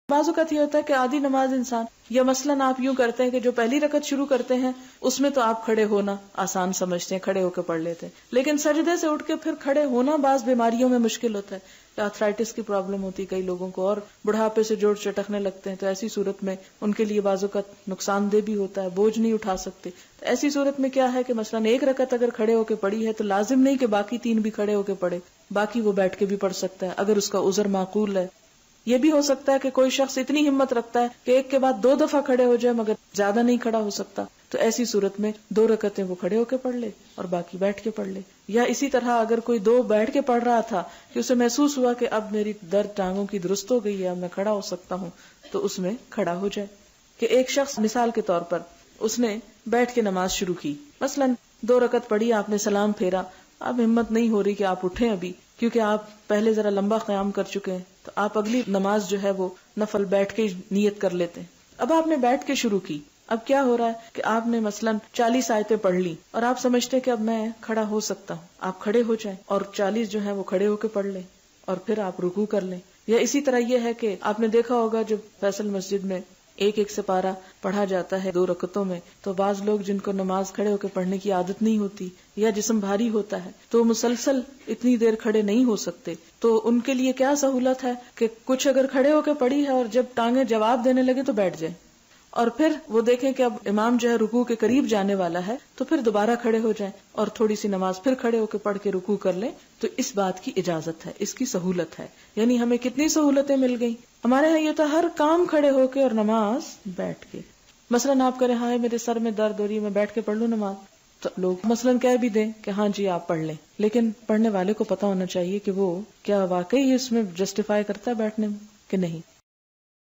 بعض اوقات یہ ہوتا ہے کہ آدھی نماز انسان، یا مثلاً آپ یوں کرتے ہیں کہ جو پہلی رکعت شروع کرتے ہیں اس میں تو آپ کھڑے ہونا آسان سمجھتے ہیں، کھڑے ہو کے پڑھ لیتے ہیں، لیکن سجدے سے اٹھ کے پھر کھڑے ہونا بعض بیماریوں میں مشکل ہوتا ہے، آرتھرائٹس کی پرابلم ہوتی ہے کئی لوگوں کو، اور بڑھاپے سے جوڑ چٹکنے لگتے ہیں، تو ایسی صورت میں ان کے لیے بعض اوقات نقصان دہ بھی ہوتا ہے، بوجھ نہیں اٹھا سکتے. تو ایسی صورت میں کیا ہے کہ مثلاً ایک رکعت اگر کھڑے ہو کے پڑھی ہے تو لازم نہیں کہ باقی 3 بھی کھڑے ہو کے پڑھے، باقی وہ بیٹھ کے بھی پڑھ سکتا ہے اگر اس کا عذر معقول ہے. یہ بھی ہو سکتا ہے کہ کوئی شخص اتنی ہمت رکھتا ہے کہ ایک کے بعد 2 دفعہ کھڑے ہو جائے مگر زیادہ نہیں کھڑا ہو سکتا، تو ایسی صورت میں 2 رکعتیں وہ کھڑے ہو کے پڑھ لے اور باقی بیٹھ کے پڑھ لے. یا اسی طرح اگر کوئی 2 بیٹھ کے پڑھ رہا تھا کہ اسے محسوس ہوا کہ اب میری درد ٹانگوں کی درست ہو گئی ہے، اب میں کھڑا ہو سکتا ہوں، تو اس میں کھڑا ہو جائے. کہ ایک شخص مثال کے طور پر اس نے بیٹھ کے نماز شروع کی، مثلاً 2 رکعت پڑھی، آپ نے سلام پھیرا، اب ہمت نہیں ہو رہی کہ آپ اٹھیں ابھی کیونکہ آپ پہلے ذرا لمبا قیام کر چکے ہیں، تو آپ اگلی نماز جو ہے وہ نفل بیٹھ کے نیت کر لیتے ہیں. اب آپ نے بیٹھ کے شروع کی، اب کیا ہو رہا ہے کہ آپ نے مثلاً 40 آیتیں پڑھ لی اور آپ سمجھتے کہ اب میں کھڑا ہو سکتا ہوں، آپ کھڑے ہو جائیں اور 40 جو ہے وہ کھڑے ہو کے پڑھ لیں اور پھر آپ رکوع کر لیں. یا اسی طرح یہ ہے کہ آپ نے دیکھا ہوگا جب فیصل مسجد میں ایک سپارہ پڑھا جاتا ہے 2 رکعتوں میں، تو بعض لوگ جن کو نماز کھڑے ہو کے پڑھنے کی عادت نہیں ہوتی یا جسم بھاری ہوتا ہے تو مسلسل اتنی دیر کھڑے نہیں ہو سکتے، تو ان کے لیے کیا سہولت ہے کہ کچھ اگر کھڑے ہو کے پڑھی ہے اور جب ٹانگیں جواب دینے لگے تو بیٹھ جائیں، اور پھر وہ دیکھیں کہ اب امام جو ہے رکوع کے قریب جانے والا ہے تو پھر دوبارہ کھڑے ہو جائیں اور تھوڑی سی نماز پھر کھڑے ہو کے پڑھ کے رکوع کر لیں. تو اس بات کی اجازت ہے، اس کی سہولت ہے. یعنی ہمیں کتنی سہولتیں مل گئیں. ہمارے ہاں یہ تھا ہر کام کھڑے ہو کے اور نماز بیٹھ کے. مثلاً آپ کریں ہاں میرے سر میں درد ہو رہی ہے میں بیٹھ کے پڑھ لوں نماز، تو لوگ مثلاً کہہ بھی دیں کہ ہاں جی آپ پڑھ لیں، لیکن پڑھنے والے کو پتا ہونا چاہیے کہ وہ کیا واقعی اس میں جسٹیفائی کرتا ہے بیٹھنے میں کہ نہیں.